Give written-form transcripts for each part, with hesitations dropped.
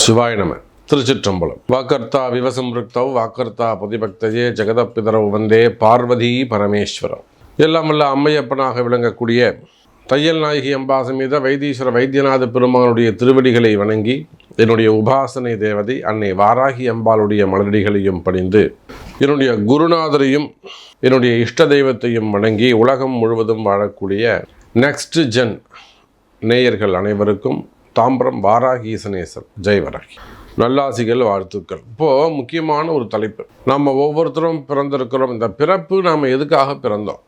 சிவாய நம. திருச்சிற்றம்பலம். வாக்கர்த்தா விவசம்ருக்தவ் வாக்கர்த்தா பதிபக்தயே ஜெகதப்பிதரவு வந்தே பார்வதி பரமேஸ்வரம். எல்லாம் வல்ல அம்மையப்பனாக விளங்கக்கூடிய தையல் நாயகி அம்பா சமேத வைத்தீஸ்வர வைத்தியநாத பெருமானுடைய திருவடிகளை வணங்கி என்னுடைய உபாசனை தேவதை அன்னை வாராகி அம்பாளுடைய மலரடிகளையும் பணிந்து என்னுடைய குருநாதரையும் என்னுடைய இஷ்ட தெய்வத்தையும் வணங்கி உலகம் முழுவதும் வாழக்கூடிய நெக்ஸ்ட் ஜென் நேயர்கள் அனைவருக்கும் தாம்பரம் வாராகி ஈசனேசர் ஜெய் வராகி நல்லாசிகள், வாழ்த்துக்கள். இப்போது முக்கியமான ஒரு தலைப்பு. நம்ம ஒவ்வொருத்தரும் பிறந்திருக்கிறோம். இந்த பிறப்பு நாம் எதுக்காக பிறந்தோம்?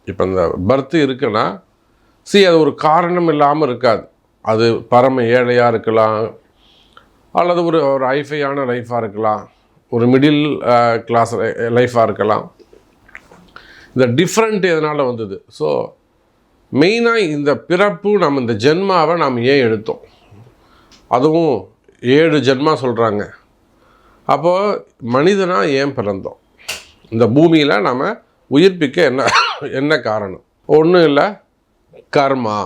இப்போ இந்த பர்த்து இருக்குன்னா அது ஒரு காரணம் இல்லாமல் இருக்காது. அது பரம ஏழையாக இருக்கலாம், அல்லது ஒரு ஹைஃபையான லைஃபாக இருக்கலாம், ஒரு மிடில் கிளாஸ் லைஃபாக இருக்கலாம். இந்த டிஃப்ரெண்ட் எதனால் வந்தது? ஸோ மெயினாக இந்த பிறப்பு, நம்ம இந்த ஜென்மாவை நாம் ஏன் எடுத்தோம்? அதுவும் 7 ஜென்மா சொல்கிறாங்க. அப்போது மனிதனாக ஏன் பிறந்தோம்? இந்த பூமியில் நாம் உயிர்ப்பிக்க என்ன காரணம்? ஒன்றும் இல்லை, கர்மா.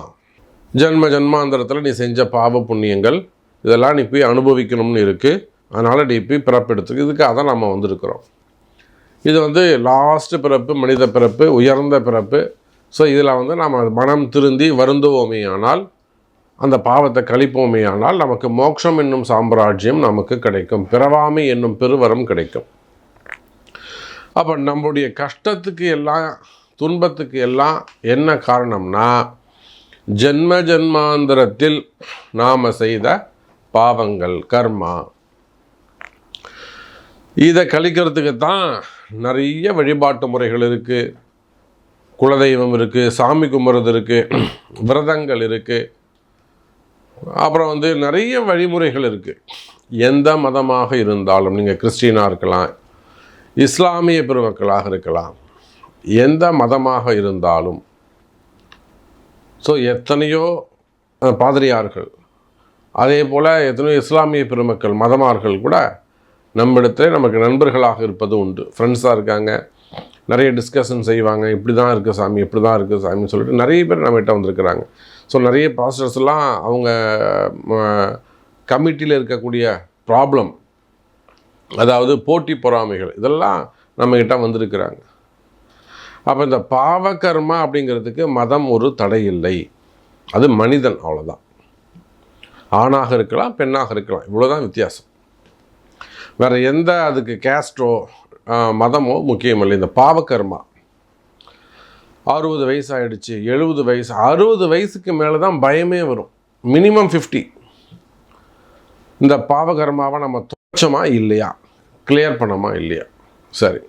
ஜென்மாந்தரத்தில் நீ செஞ்ச பாவ புண்ணியங்கள் இதெல்லாம் நீ போய் அனுபவிக்கணும்னு இருக்குது. அதனால் நீ போய் பிறப்பெடுத்துக்கு இதுக்காக தான் நம்ம வந்திருக்கிறோம். இது லாஸ்ட்டு பிறப்பு, மனித பிறப்பு, உயர்ந்த பிறப்பு. ஸோ இதில் நாம் மனம் திருந்தி வருந்துவோமே ஆனால், அந்த பாவத்தை கழிப்போமே ஆனால் நமக்கு மோட்சம் என்னும் சாம்ராஜ்யம் நமக்கு கிடைக்கும், பிறவாமை என்னும் பெருவரம் கிடைக்கும். அப்போ நம்முடைய கஷ்டத்துக்கு எல்லாம், துன்பத்துக்கு எல்லாம் என்ன காரணம்னா, ஜென்மாந்தரத்தில் நாம் செய்த பாவங்கள், கர்மா. இதை கழிக்கிறதுக்கு தான் நிறைய வழிபாட்டு முறைகள் இருக்குது. குலதெய்வம் இருக்குது, சாமி கும்பிட்றது இருக்குது, விரதங்கள் இருக்குது, அப்புறம் நிறைய வழிமுறைகள் இருக்குது. எந்த மதமாக இருந்தாலும், நீங்கள் கிறிஸ்டினாக இருக்கலாம், இஸ்லாமிய பெருமக்களாக இருக்கலாம், எந்த மதமாக இருந்தாலும். ஸோ எத்தனையோ பாதிரியார்கள், அதே போல் எத்தனையோ இஸ்லாமிய பெருமக்கள் மதமார்கள் கூட நம்மிடத்தில் நமக்கு நண்பர்களாக இருப்பது உண்டு. ஃப்ரெண்ட்ஸாக இருக்காங்க, நிறைய டிஸ்கஷன் செய்வாங்க. இப்படி தான் இருக்குது சாமி, இப்படி தான் இருக்குது சாமின்னு சொல்லிட்டு நிறைய பேர் நம்மகிட்ட வந்திருக்கிறாங்க. ஸோ நிறைய பாஸ்டர்ஸ்லாம் அவங்க கமிட்டியில் இருக்கக்கூடிய ப்ராப்ளம், அதாவது போட்டி பொறாமைகள், இதெல்லாம் நம்மகிட்ட வந்திருக்கிறாங்க. அப்போ இந்த பாவகர்மா அப்படிங்கிறதுக்கு மதம் ஒரு தடை இல்லை. அது மனிதன், அவ்வளோதான். ஆணாக இருக்கலாம், பெண்ணாக இருக்கலாம், இவ்வளோதான் வித்தியாசம். வேறு எந்த அதுக்கு கேஸ்டோ மதமோ முக்கியமில்லை. இந்த பாவகர்மா 60 வயசு ஆகிடுச்சு, 70 வயசு, 60 வயசுக்கு மேலே தான் பயமே வரும். மினிமம் 50. இந்த பாவகர்மாவை நம்ம துச்சமா இல்லையா, கிளியர் பண்ணமா இல்லையா? சரி,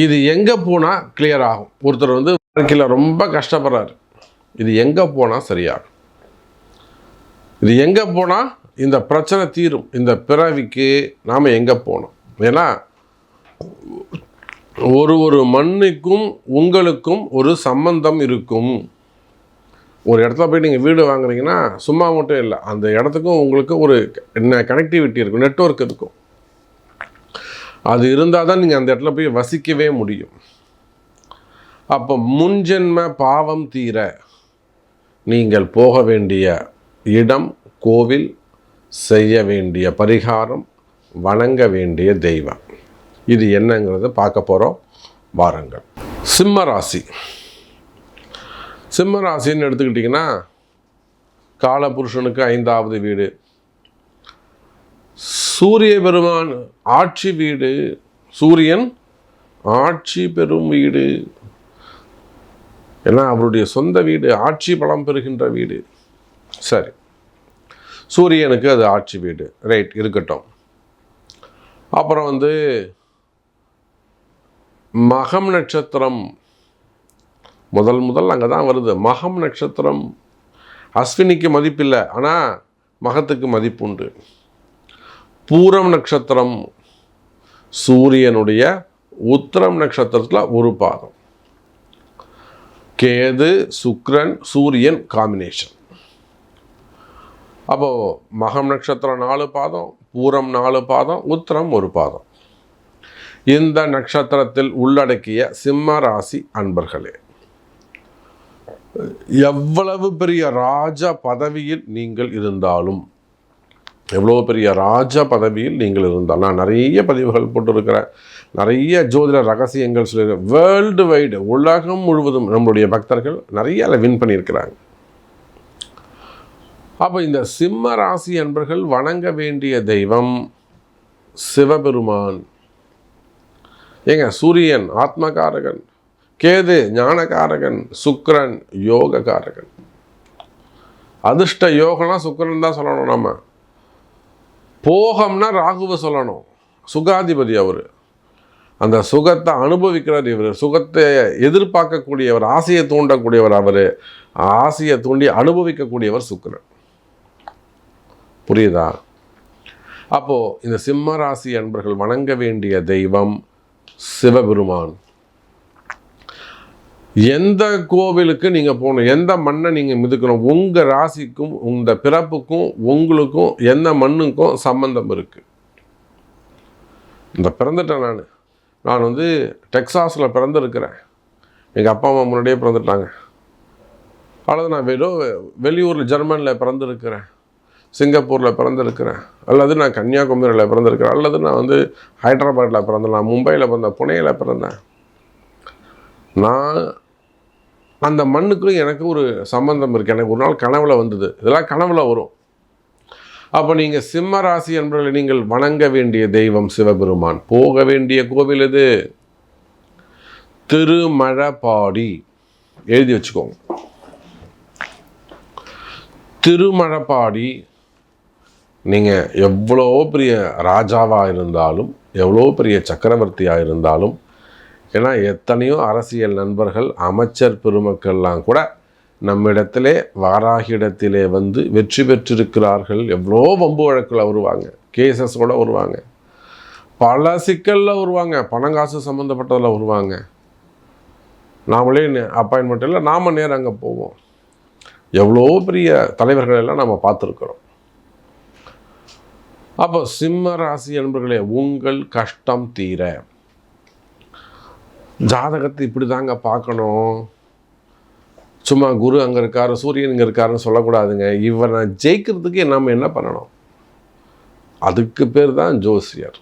இது எங்கே போனால் கிளியர் ஆகும்? ஒருத்தர் வாழ்க்கையில் ரொம்ப கஷ்டப்படுறாரு, இது எங்கே போனால் சரியாகும்? இது எங்கே போனால் இந்த பிரச்சனை தீரும்? இந்த பிறவிக்கு நாம் எங்கே போனோம்? ஏன்னா ஒரு மண்ணுக்கும் உங்களுக்கும் ஒரு சம்பந்தம் இருக்கும். ஒரு இடத்துல போய் நீங்கள் வீடு வாங்குறீங்கன்னா சும்மா மட்டும் இல்லை, அந்த இடத்துக்கும் உங்களுக்கு ஒரு கனெக்டிவிட்டி இருக்கும், நெட்வொர்க் இருக்கும். அது இருந்தால் தான் நீங்கள் அந்த இடத்துல போய் வசிக்கவே முடியும். அப்போ முன்ஜென்ம பாவம் தீர நீங்கள் போக வேண்டிய இடம், கோவில், செய்ய வேண்டிய பரிகாரம், வணங்க வேண்டிய தெய்வம், இது என்னங்கிறத பார்க்க போகிறோம். வாருங்கள். சிம்ம ராசி. சிம்ம ராசின்னு எடுத்துக்கிட்டிங்கன்னா காலபுருஷனுக்கு 5வது வீடு, சூரிய பெருமான் ஆட்சி வீடு, சூரியன் ஆட்சி பெறும் வீடு. ஏன்னா அவருடைய சொந்த வீடு, ஆட்சி பலம் பெறுகின்ற வீடு. சரி, சூரியனுக்கு அது ஆட்சி வீடு, ரைட், இருக்கட்டும். அப்புறம் மகம் நட்சத்திரம் முதல் அங்கே தான் வருது. மகம் நட்சத்திரம் அஸ்வினிக்கு மதிப்பில்லை, ஆனால் மகத்துக்கு மதிப்பு உண்டு. பூரம் நட்சத்திரம் சூரியனுடைய உத்திரம் நட்சத்திரத்தில் ஒரு பாதம். கேது, சுக்கிரன், சூரியன் காம்பினேஷன். அப்போது மகம் நட்சத்திரம் 4 பாதம், பூரம் 4 பாதம், உத்திரம் 1 பாதம். இந்த நட்சத்திரத்தில் உள்ளடக்கிய சிம்ம ராசி அன்பர்களே, எவ்வளவு பெரிய ராஜ பதவியில் நீங்கள் இருந்தாலும் எவ்வளோ பெரிய ராஜ பதவியில் நீங்கள் இருந்தால், நான் நிறைய பதிவுகள் போட்டிருக்கிறேன், நிறைய ஜோதிட ரகசியங்கள் சொல்லியிருக்கேன். வேர்ல்டு வைடு, உலகம் முழுவதும் நம்மளுடைய பக்தர்கள் நிறைய அதை வின் பண்ணியிருக்கிறாங்க. அப்போ இந்த சிம்ம ராசி அன்பர்கள் வணங்க வேண்டிய தெய்வம் சிவபெருமான். ஏங்க, சூரியன் ஆத்மகாரகன், கேது ஞானகாரகன், சுக்கிரன் யோககாரகன். அதிர்ஷ்ட யோகம்னா சுக்கிரன் தான் சொல்லணும். நம்ம போகம்னா ராகுவை சொல்லணும். சுகாதிபதி அவர், அந்த சுகத்தை அனுபவிக்கிறார் இவர், சுகத்தை எதிர்பார்க்கக்கூடியவர், ஆசையை தூண்டக்கூடியவர் அவர், ஆசையை தூண்டி அனுபவிக்கக்கூடியவர் சுக்கிரன். புரியுதா? அப்போது இந்த சிம்ம ராசி அன்பர்கள் வணங்க வேண்டிய தெய்வம் சிவபெருமான். எந்த கோவிலுக்கு நீங்கள் போகணும், எந்த மண்ணை நீங்கள் மிதுக்கணும், உங்கள் ராசிக்கும் இந்த பிறப்புக்கும் உங்களுக்கும் எந்த மண்ணுக்கும் சம்பந்தம் இருக்குது. இந்த பிறந்துட்டேன் நான் வந்து டெக்சாஸில் பிறந்திருக்கிறேன், எங்கள் அப்பா அம்மா முன்னாடியே பிறந்துட்டாங்க. அல்லது நான் வெளியூரில் ஜெர்மனியில் பிறந்திருக்கிறேன், சிங்கப்பூரில் பிறந்திருக்கிறேன், அல்லது நான் கன்னியாகுமரியில் பிறந்திருக்கிறேன், அல்லது நான் வந்து ஹைதராபாத்தில் பிறந்தேன், நான் மும்பையில் பிறந்தேன், புனேயில் பிறந்தேன். நான் அந்த மண்ணுக்கும் எனக்கு ஒரு சம்பந்தம் இருக்குது. எனக்கு ஒரு நாள் கனவுல வந்தது, இதெல்லாம் கனவுல வரும். அப்போ நீங்கள் சிம்ம ராசி என்பவர்களை நீங்கள் வணங்க வேண்டிய தெய்வம் சிவபெருமான். போக வேண்டிய கோவில் இது திருமழபாடி. எழுதி வச்சுக்கோங்க, திருமழபாடி. நீங்கள் எவ்வளோ பெரிய ராஜாவாக இருந்தாலும், எவ்வளோ பெரிய சக்கரவர்த்தியாக இருந்தாலும், ஏன்னா எத்தனையோ அரசியல் நண்பர்கள், அமைச்சர் பெருமக்கள்லாம் கூட நம்மிடத்திலே வாராகிடத்திலே வந்து வெற்றி பெற்றிருக்கிறார்கள். எவ்வளோ வம்பு வழக்கில் வருவாங்க, கேசஸோடு வருவாங்க, பல சிக்கலில் வருவாங்க, பணங்காசு சம்மந்தப்பட்டதில் வருவாங்க. நாமளே அப்பாயின்மெண்ட் இல்லை, நாம் நேரம் அங்கே போவோம். எவ்வளோ பெரிய தலைவர்கள் எல்லாம் நம்ம பார்த்துருக்குறோம். அப்போ சிம்ம ராசி என்பர்களே, உங்கள் கஷ்டம் தீர ஜாதகத்தை இப்படி தாங்க பார்க்கணும். சும்மா குரு அங்கே இருக்கார், சூரியன் இங்கே இருக்காருன்னு சொல்லக்கூடாதுங்க. இவனை ஜெயிக்கிறதுக்கு நம்ம என்ன பண்ணணும், அதுக்கு பேர் தான் ஜோசியர்.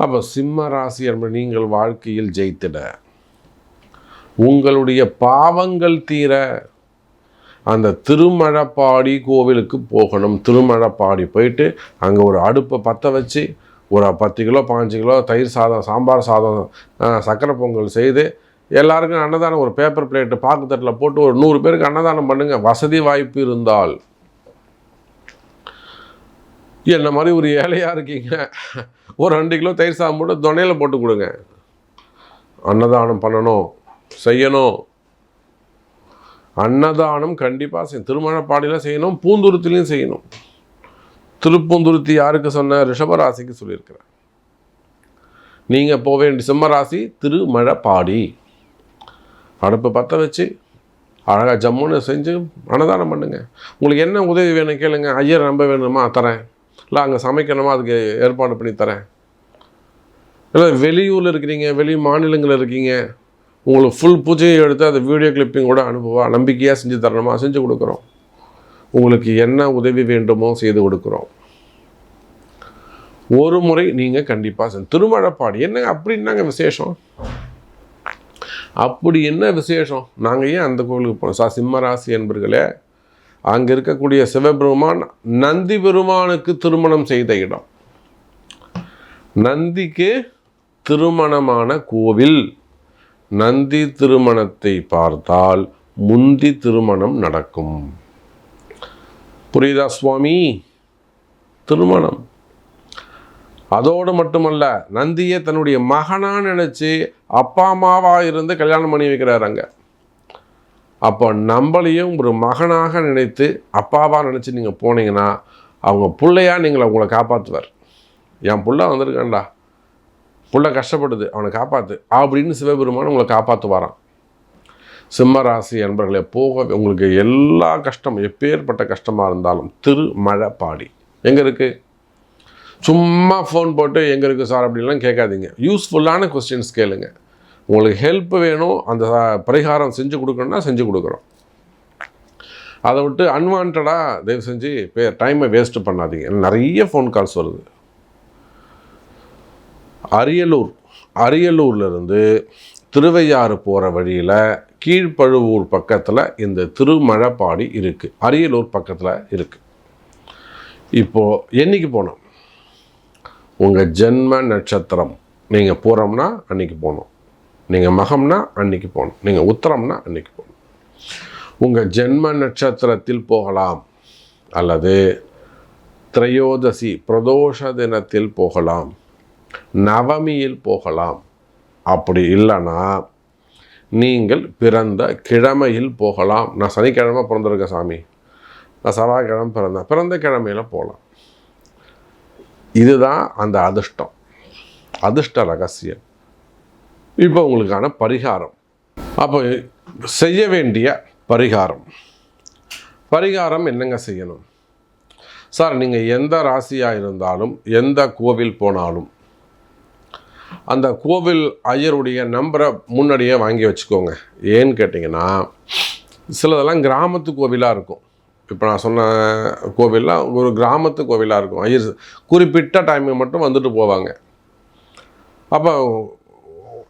அப்போ சிம்ம ராசி என்பது நீங்கள் வாழ்க்கையில் ஜெயித்திட, உங்களுடைய பாவங்கள் தீர அந்த திருமழப்பாடி கோவிலுக்கு போகணும். திருமழப்பாடி போயிட்டு அங்கே ஒரு அடுப்பை பற்ற வச்சு ஒரு 10 கிலோ 15 கிலோ தயிர் சாதம், சாம்பார் சாதம், சக்கரை பொங்கல் செய்து எல்லாருக்கும் அன்னதானம், ஒரு பேப்பர் பிளேட்டு பாக்குத்தட்டில் போட்டு ஒரு 100 பேருக்கு அன்னதானம் பண்ணுங்க, வசதி வாய்ப்பு இருந்தால். என்ன மாதிரி ஒரு ஏழையாக இருக்கீங்க, ஒரு 2 கிலோ தயிர் சாதம் போட்டு துணையில் போட்டு கொடுங்க. அன்னதானம் பண்ணணும், செய்யணும். அன்னதானம் கண்டிப்பாக செய்யணும். திருமழப்பாடியில் செய்யணும், பூந்துருத்திலையும் செய்யணும். திருப்பூந்துருத்தி யாருக்கு சொன்ன? ரிஷபராசிக்கு சொல்லியிருக்கிறேன். நீங்கள் போக வேண்டிய சிம்மராசி திருமழப்பாடி. அடுப்பு பற்ற வச்சு அழகாக ஜம்முன்னு செஞ்சு அன்னதானம் பண்ணுங்க. உங்களுக்கு என்ன உதவி வேணும் கேளுங்க. ஐயர் நம்ப வேணுமா தரேன், இல்லை அங்கே சமைக்கணுமா அதுக்கு ஏற்பாடு பண்ணி தரேன். இல்லை வெளியூரில் இருக்கிறீங்க, வெளி மாநிலங்களில் இருக்கீங்க, உங்களுக்கு ஃபுல் பூஜையை எடுத்து அதை வீடியோ கிளிப்பிங் கூட அனுப்புவா, நம்பிக்கையாக செஞ்சு தரணுமா, செஞ்சு கொடுக்குறோம். உங்களுக்கு என்ன உதவி வேண்டுமோ செய்து கொடுக்குறோம். ஒரு முறை நீங்கள் கண்டிப்பாக திருமழப்பாடி. என்னங்க அப்படி என்னங்க விசேஷம்? அப்படி என்ன விசேஷம்? நாங்கள் ஏன் அந்த கோவிலுக்கு போனோம்? சிம்மராசி என்பர்களே, அங்கே இருக்கக்கூடிய சிவபெருமான் நந்தி பெருமானுக்கு திருமணம் செய்த இடம். நந்திக்கு திருமணமான கோவில். நந்தி திருமணத்தை பார்த்தால் முந்தி திருமணம் நடக்கும். புரியுதா சுவாமி? திருமணம். அதோடு மட்டுமல்ல, நந்தியை தன்னுடைய மகனாக நினச்சி அப்பா அம்மாவாக இருந்து கல்யாணம் பண்ணி வைக்கிறார் அங்கே. அப்போ நம்மளையும் ஒரு மகனாக நினைத்து அப்பாவாக நினச்சி நீங்கள் போனீங்கன்னா அவங்க பிள்ளையாக நீங்கள் அவங்கள காப்பாற்றுவார். என் புள்ள வந்திருக்கான்டா, புள்ள கஷ்டப்படுது, அவனை காப்பாற்று அப்படின்னு சிவபெருமான் உங்களை காப்பாற்றுவாராம். சிம்மராசி என்பர்களே, போக உங்களுக்கு எல்லா கஷ்டம், எப்பேற்பட்ட கஷ்டமாக இருந்தாலும் திருமழப்பாடி எங்கே இருக்குது? சும்மா ஃபோன் போட்டு எங்கே இருக்குது சார் அப்படின்லாம் கேட்காதீங்க. யூஸ்ஃபுல்லான கொஸ்டின்ஸ் கேளுங்க. உங்களுக்கு ஹெல்ப் வேணும், அந்த பரிகாரம் செஞ்சு கொடுக்கணும்னா செஞ்சு கொடுக்குறோம். அதை விட்டு அன்வான்டாக தயவு செஞ்சு டைமை வேஸ்ட்டு பண்ணாதீங்க. நிறைய ஃபோன் கால்ஸ் வருது. அரியலூர்லேருந்து திருவையாறு போகிற வழியில் கீழ்ப்பழுவூர் பக்கத்தில் இந்த திருமழப்பாடி இருக்குது. அரியலூர் பக்கத்தில் இருக்குது. இப்போது என்றைக்கு போனோம்? உங்கள் ஜென்ம நட்சத்திரம் நீங்கள் பூரம்னா அன்றைக்கி போகணும், நீங்கள் மகம்னா அன்றைக்கி போகணும், நீங்கள் உத்தரம்னா அன்றைக்கி போகணும். உங்கள் ஜென்ம நட்சத்திரத்தில் போகலாம், அல்லது திரையோதசி பிரதோஷ தினத்தில் போகலாம், நவமியில் போகலாம். அப்படி இல்லைன்னா நீங்கள் பிறந்த கிழமையில் போகலாம். நான் சனிக்கிழமை பிறந்திருக்கேன் சாமி, நான் செவ்வாய்க்கிழமை பிறந்த கிழமையில் போகலாம். இதுதான் அந்த அதிர்ஷ்ட ரகசியம். இப்போ உங்களுக்கான பரிகாரம். அப்போ செய்ய வேண்டிய பரிகாரம் என்னங்க செய்யணும்? சார், நீங்கள் எந்த ராசியாக இருந்தாலும் எந்த கோவில் போனாலும் அந்த கோவில் ஐயருடைய நம்பரை முன்னாடியே வாங்கி வச்சுக்கோங்க. ஏன்னு கேட்டிங்கன்னா, சிலதெல்லாம் கிராமத்து கோவிலாக இருக்கும். இப்போ நான் சொன்ன கோவில்லாம் ஒரு கிராமத்து கோவிலாக இருக்கும். ஐயர் குறிப்பிட்ட டைமுக்கு மட்டும் வந்துட்டு போவாங்க. அப்போ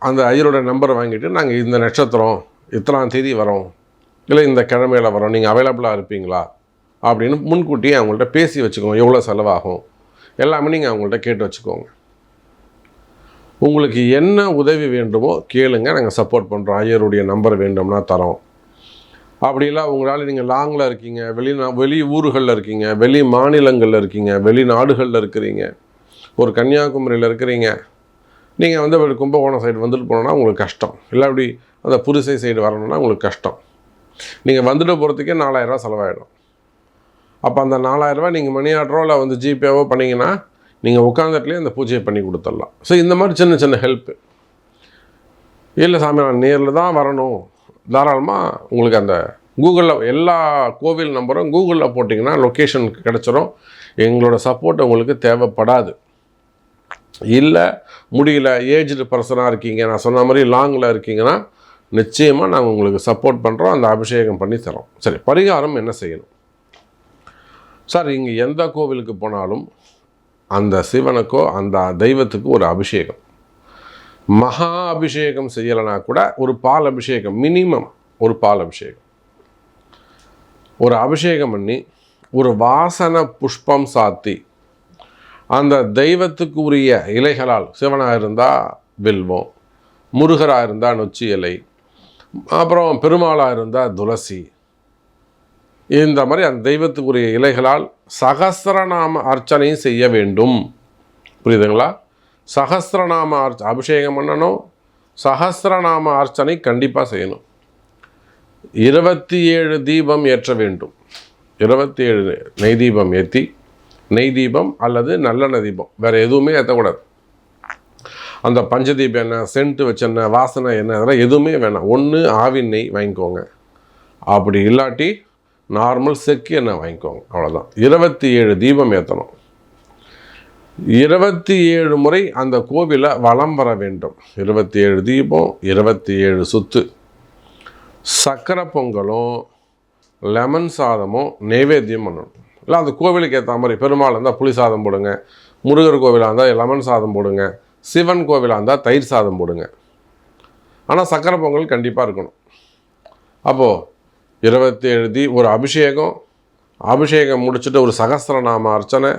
அந்த ஐயரோட நம்பரை வாங்கிட்டு, நாங்கள் இந்த நட்சத்திரம் இத்தனாம் தேதி வரோம், இல்லை இந்த கிழமையில் வரோம், நீங்கள் அவைலபிளாக இருப்பீங்களா அப்படின்னு முன்கூட்டியே அவங்கள்ட்ட பேசி வச்சுக்கோங்க. எவ்வளோ செலவாகும் எல்லாமே நீங்கள் அவங்கள்ட்ட கேட்டு வச்சுக்கோங்க. உங்களுக்கு என்ன உதவி வேண்டுமோ கேளுங்க, நாங்கள் சப்போர்ட் பண்ணுறோம். ஐயருடைய நம்பர் வேண்டும்னா தரோம். அப்படிலாம் உங்களால் நீங்கள் லாங்கில் இருக்கீங்க, வெளி ஊர்களில் இருக்கீங்க, வெளி மாநிலங்களில் இருக்கீங்க, வெளிநாடுகளில் இருக்கிறீங்க, ஒரு கன்னியாகுமரியில் இருக்கிறீங்க, நீங்கள் வந்து கும்பகோணம் சைடு வந்துட்டு போனோன்னா உங்களுக்கு கஷ்டம், இல்லை அப்படி அந்த புதுசை சைடு வரணும்னா உங்களுக்கு கஷ்டம். நீங்கள் வந்துட்டு போகிறதுக்கே 4000 செலவாயிடும். அப்போ அந்த 4000 நீங்கள் மணி ஆர்டரோ இல்லை வந்து ஜிபேவோ பண்ணிங்கன்னா நீங்கள் உட்காந்துட்டுலேயே அந்த பூஜையை பண்ணி கொடுத்துடலாம். ஸோ இந்த மாதிரி சின்ன சின்ன ஹெல்ப்பு. இல்லை சாமி, நான் நேரில் தான் வரணும், தாராளமாக உங்களுக்கு அந்த கூகுளில் எல்லா கோவில் நம்பரும் கூகுளில் போட்டிங்கன்னா லொக்கேஷன் கிடச்சிரும். எங்களோட சப்போர்ட் உங்களுக்கு தேவைப்படாது. இல்லை முடியல, ஏஜ்டு பர்சனாக இருக்கீங்க, நான் சொன்ன மாதிரி லாங்கில் இருக்கீங்கன்னா நிச்சயமாக நாங்கள் உங்களுக்கு சப்போர்ட் பண்ணுறோம், அந்த அபிஷேகம் பண்ணி தரோம். சரி, பரிகாரம் என்ன செய்யணும்? சார், இங்கே எந்த கோவிலுக்கு போனாலும் அந்த சிவனுக்கோ அந்த தெய்வத்துக்கு ஒரு அபிஷேகம், மகா அபிஷேகம் செய்யலைனா கூட ஒரு பால் அபிஷேகம், மினிமம் ஒரு பால் அபிஷேகம், ஒரு அபிஷேகம் பண்ணி ஒரு வாசனை புஷ்பம் சாத்தி அந்த தெய்வத்துக்கு உரிய இலைகளால், சிவனாக இருந்தால் வில்வம், முருகராக இருந்தால் நொச்சி இலை, அப்புறம் பெருமாளாக இருந்தால் துளசி, இந்த மாதிரி அந்த தெய்வத்துக்குரிய இலைகளால் சகஸ்ரநாம அர்ச்சனையும் செய்ய வேண்டும். புரியுதுங்களா? சகஸ்ரநாம அபிஷேகம் பண்ணணும், சகஸ்ரநாம அர்ச்சனை கண்டிப்பாக செய்யணும். 27 தீபம் ஏற்ற வேண்டும். 27 நெய் தீபம் ஏற்றி, நெய் தீபம் அல்லது நல்லெண்ணெய் தீபம், வேறு எதுவுமே ஏற்றக்கூடாது. அந்த பஞ்சதீபம் எண்ணெய், சென்ட்டு வச்ச எண்ணெய், வாசனை எண்ணெய், அதெல்லாம் எதுவுமே வேணாம். ஒன்று ஆவின் நெய் வாங்கிக்கோங்க, அப்படி இல்லாட்டி நார்மல் செக்கு எண்ணெய் வாங்கிக்கோங்க, அவ்வளோதான். 27 தீபம் ஏற்றணும். 27 முறை அந்த கோவிலை வலம் வர வேண்டும். 27 தீபம், 27 சுத்து. சக்கரை பொங்கலும் லெமன் சாதமும் நைவேத்தியம் பண்ணணும். இல்லை அந்த கோவிலுக்கு ஏற்ற மாதிரி, பெருமாள் இருந்தால் புளி சாதம் போடுங்க, முருகர் கோவிலாக இருந்தால் லெமன் சாதம் போடுங்க, சிவன் கோவிலாக இருந்தால் தயிர் சாதம் போடுங்க. ஆனால் சக்கரை பொங்கல் கண்டிப்பாக இருக்கணும். அப்போது 27 ஒரு அபிஷேகம் முடிச்சுட்டு ஒரு சகஸ்ரநாம அர்ச்சனை,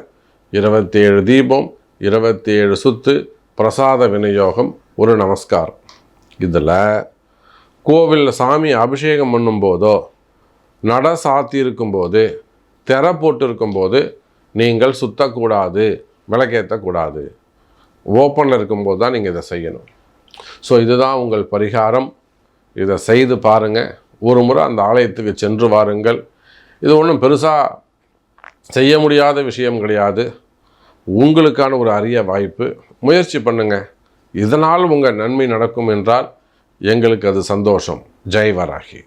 27 தீபம், 27 சுத்து, பிரசாத விநியோகம், ஒரு நமஸ்காரம். இதில் கோவிலில் சாமி அபிஷேகம் பண்ணும்போதோ, நட சாத்தி இருக்கும்போது, திரை போட்டு இருக்கும்போது நீங்கள் சுத்தக்கூடாது, விளக்கேற்றக்கூடாது. ஓப்பனில் இருக்கும்போது தான் நீங்கள் இதை செய்யணும். ஸோ இதுதான் உங்கள் பரிகாரம். இதை செய்து பாருங்கள். ஒரு முறை அந்த ஆலயத்துக்கு சென்று வாருங்கள். இது ஒன்றும் பெருசாக செய்ய முடியாத விஷயம் கிடையாது. உங்களுக்கான ஒரு அரிய வாய்ப்பு. முயற்சி பண்ணுங்கள். இதனால் உங்கள் நன்மை நடக்கும் என்றால் எங்களுக்கு அது சந்தோஷம். ஜெய் வராகி.